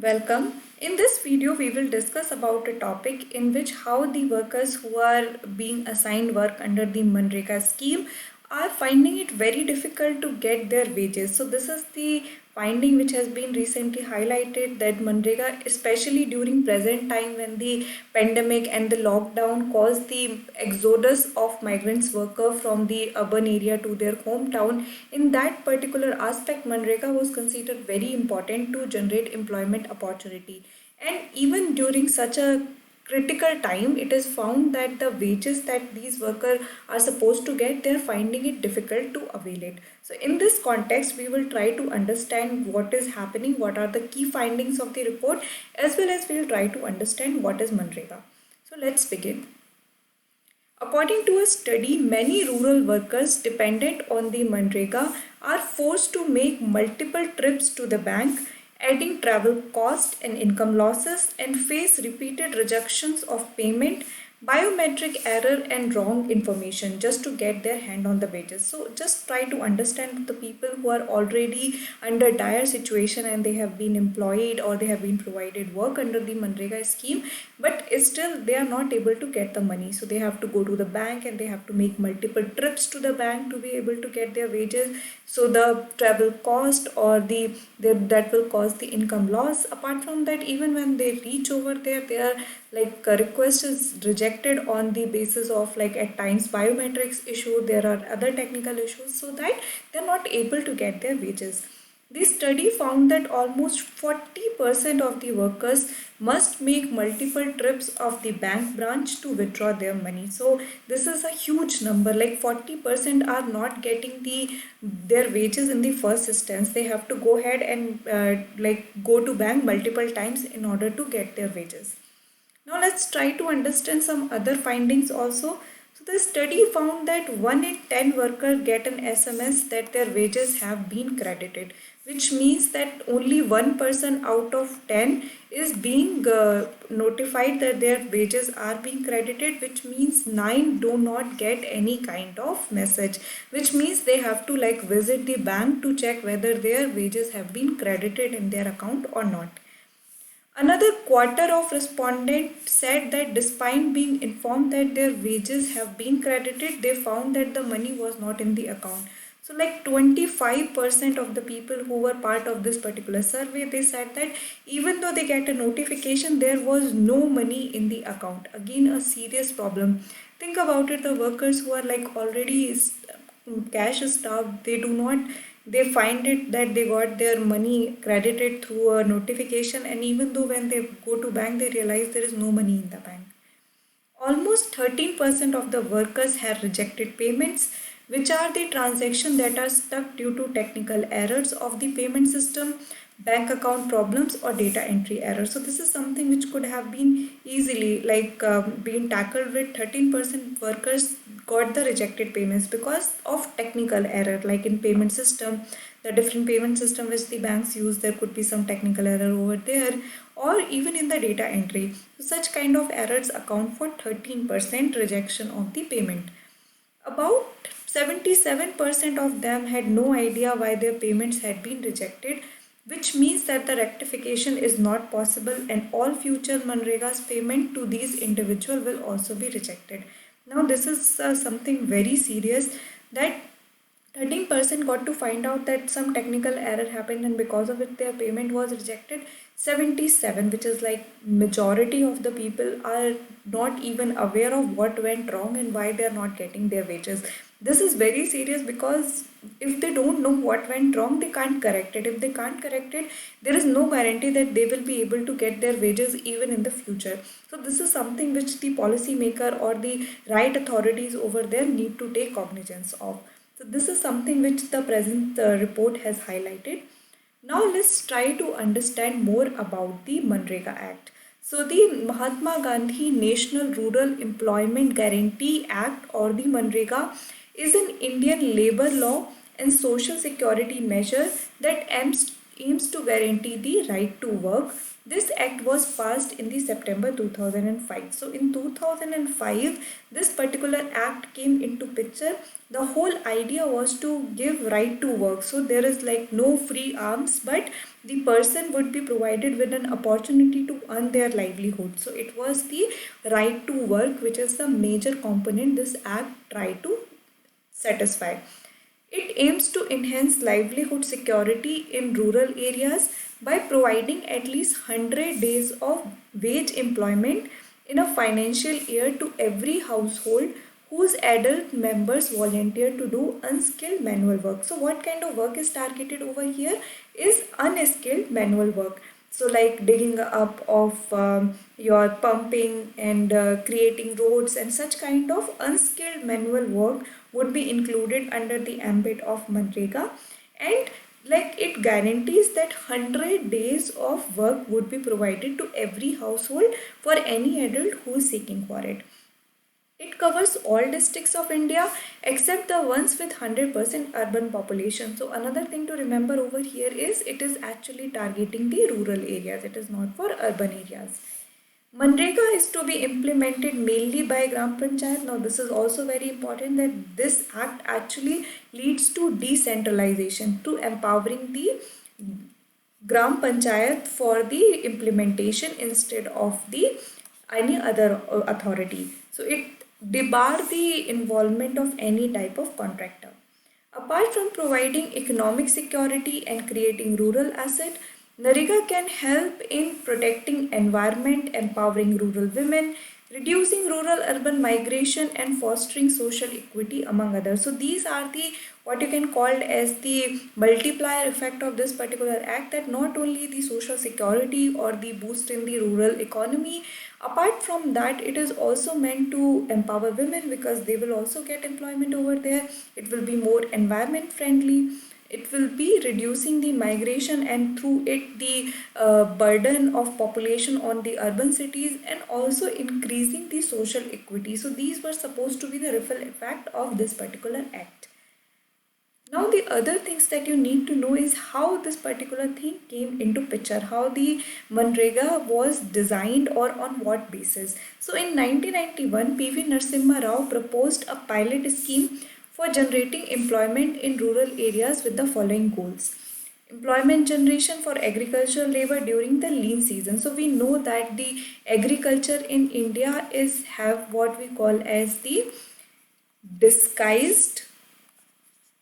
Welcome. In this video, we will discuss about a topic in which how the workers who are being assigned work under the Mgnregs scheme are finding it very difficult to get their wages. So this is the finding which has been recently highlighted that Mgnregs, especially during present time when the pandemic and the lockdown caused the exodus of migrants worker from the urban area to their hometown. In that particular aspect, Mgnregs was considered very important to generate employment opportunity. And even during such a critical time, it is found that the wages that these workers are supposed to get, they are finding it difficult to avail it. So in this context, we will try to understand what is happening, what are the key findings of the report, as well as we will try to understand what is Mgnregs. So let's begin. According to a study, many rural workers dependent on the Mgnregs are forced to make multiple trips to the bank, adding travel costs and income losses, and face repeated rejections of payment, biometric error, and wrong information just to get their hand on the wages. So just try to understand the people who are already under dire situation and they have been employed or they have been provided work under the Mgnregs scheme, but still they are not able to get the money. So they have to go to the bank and they have to make multiple trips to the bank to be able to get their wages. So the travel cost or that will cause the income loss. Apart from that, even when they reach over there, they are like a request is rejected on the basis of like at times biometrics issue, there are other technical issues, so that they're not able to get their wages. The study found that almost 40% of the workers must make multiple trips of the bank branch to withdraw their money. So this is a huge number, like 40% are not getting their wages in the first instance. They have to go ahead and go to bank multiple times in order to get their wages. Now let's try to understand some other findings also. So the study found that 1 in 10 workers get an SMS that their wages have been credited, which means that only one person out of 10 is being notified that their wages are being credited, which means 9 do not get any kind of message, which means they have to like visit the bank to check whether their wages have been credited in their account or not. Another quarter of respondents said that despite being informed that their wages have been credited, they found that the money was not in the account. So like 25% of the people who were part of this particular survey, they said that even though they get a notification, there was no money in the account. Again, a serious problem. Think about it, the workers who are like already cash starved, they find it that they got their money credited through a notification, and even though when they go to bank they realize there is no money in the bank. Almost 13% of the workers have rejected payments, which are the transactions that are stuck due to technical errors of the payment system, bank account problems, or data entry errors. So this is something which could have been easily been tackled with 13% workers got the rejected payments because of technical error, like in payment system, the different payment system which the banks use, there could be some technical error over there, or even in the data entry. So such kind of errors account for 13% rejection of the payment. About 77% of them had no idea why their payments had been rejected, which means that the rectification is not possible and all future Mgnregs payment to these individuals will also be rejected. Now this is something very serious, that 13% got to find out that some technical error happened and because of it their payment was rejected. 77, which is like majority of the people, are not even aware of what went wrong and why they are not getting their wages. This is very serious because if they don't know what went wrong, they can't correct it. If they can't correct it, there is no guarantee that they will be able to get their wages even in the future. So this is something which the policy maker or the right authorities over there need to take cognizance of. So this is something which the present report has highlighted. Now let's try to understand more about the Mgnregs Act. So the Mahatma Gandhi National Rural Employment Guarantee Act, or the Mgnregs, is an Indian labor law and social security measure that aims to guarantee the right to work. This act was passed in the September 2005. So in 2005, this particular act came into picture. The whole idea was to give right to work. So there is like no free arms, but the person would be provided with an opportunity to earn their livelihood. So it was the right to work, which is the major component this act tried to satisfy. It aims to enhance livelihood security in rural areas by providing at least 100 days of wage employment in a financial year to every household whose adult members volunteer to do unskilled manual work. So, what kind of work is targeted over here is unskilled manual work. So, like digging up of your pumping and creating roads and such kind of unskilled manual work would be included under the ambit of Mgnrega, and like it guarantees that 100 days of work would be provided to every household for any adult who is seeking for it. It covers all districts of India except the ones with 100% urban population. So another thing to remember over here is it is actually targeting the rural areas. It is not for urban areas. Mgnrega is to be implemented mainly by Gram Panchayat. Now this is also very important that this act actually leads to decentralization, to empowering the Gram Panchayat for the implementation instead of the any other authority. So it debar the involvement of any type of contractor. Apart from providing economic security and creating rural asset, Mgnrega can help in protecting environment, empowering rural women, reducing rural-urban migration, and fostering social equity, among others. So these are the what you can call as the multiplier effect of this particular act, that not only the social security or the boost in the rural economy, apart from that it is also meant to empower women because they will also get employment over there. It will be more environment friendly. It will be reducing the migration and through it the burden of population on the urban cities, and also increasing the social equity. So these were supposed to be the ripple effect of this particular act. Now the other things that you need to know is how this particular thing came into picture, how the Mgnrega was designed or on what basis. So in 1991, PV Narasimha Rao proposed a pilot scheme for generating employment in rural areas with the following goals. Employment generation for agricultural labor during the lean season. So we know that the agriculture in India is have what we call as the disguised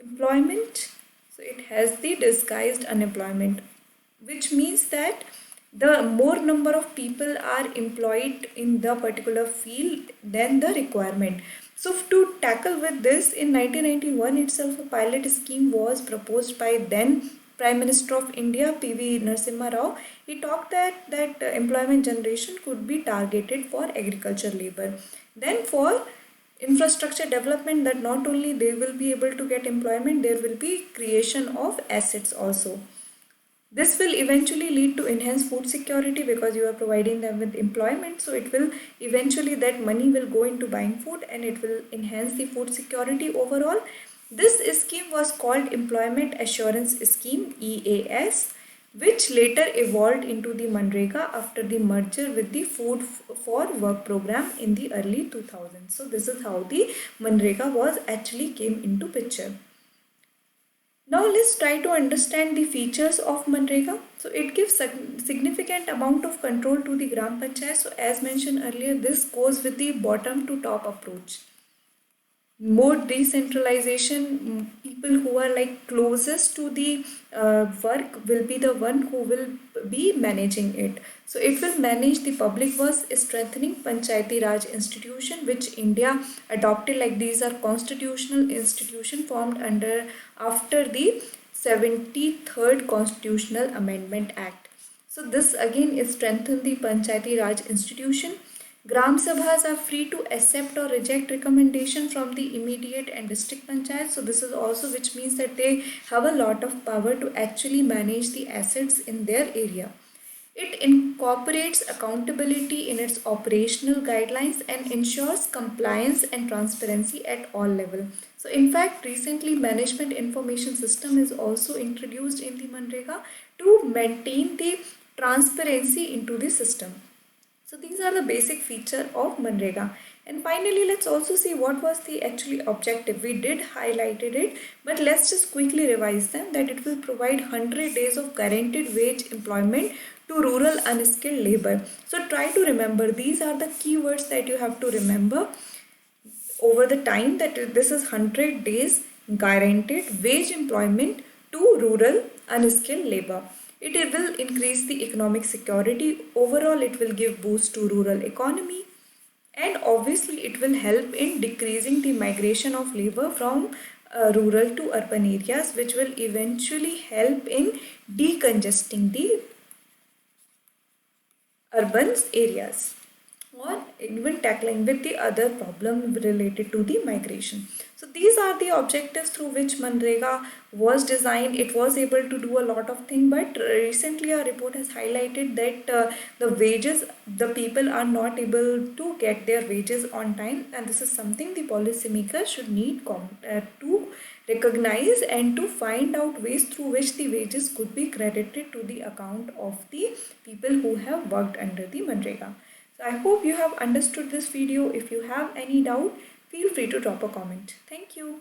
employment. So it has the disguised unemployment, which means that the more number of people are employed in the particular field than the requirement. So to tackle with this, in 1991 itself a pilot scheme was proposed by then Prime Minister of India PV Narasimha Rao. He talked that employment generation could be targeted for agriculture labor. Then for infrastructure development, that not only they will be able to get employment, there will be creation of assets also. This will eventually lead to enhanced food security because you are providing them with employment. So it will eventually, that money will go into buying food and it will enhance the food security overall. This scheme was called Employment Assurance Scheme, EAS, which later evolved into the Mgnrega after the merger with the Food for Work program in the early 2000s. So this is how the Mgnrega was actually came into picture. Now let's try to understand the features of Mgnrega. So it gives significant amount of control to the Gram Panchayat. So as mentioned earlier, this goes with the bottom to top approach. More decentralization, people who are like closest to the work will be the one who will be managing it. So it will manage the public works, strengthening Panchayati Raj institution, which India adopted, like these are constitutional institution formed under after the 73rd Constitutional Amendment Act. So this again is strengthen the Panchayati Raj institution. Gram Sabhas are free to accept or reject recommendation from the immediate and district panchayat. So this is also, which means that they have a lot of power to actually manage the assets in their area. It incorporates accountability in its operational guidelines and ensures compliance and transparency at all levels. So in fact, recently management information system is also introduced in the Mgnrega to maintain the transparency into the system. So these are the basic feature of Mnrega. And finally, let's also see what was the actually objective. We did highlighted it, but let's just quickly revise them, that it will provide 100 days of guaranteed wage employment to rural unskilled labor. So try to remember, these are the keywords that you have to remember over the time, that this is 100 days guaranteed wage employment to rural unskilled labor. It will increase the economic security. Overall, it will give boost to rural economy, and obviously it will help in decreasing the migration of labor from rural to urban areas, which will eventually help in decongesting the urban areas, or even tackling with the other problem related to the migration. So these are the objectives through which Mnrega was designed. It was able to do a lot of things, but recently a report has highlighted that the wages, the people are not able to get their wages on time, and this is something the policymakers should need to recognize, and to find out ways through which the wages could be credited to the account of the people who have worked under the Mnrega. So I hope you have understood this video. If you have any doubt, feel free to drop a comment. Thank you.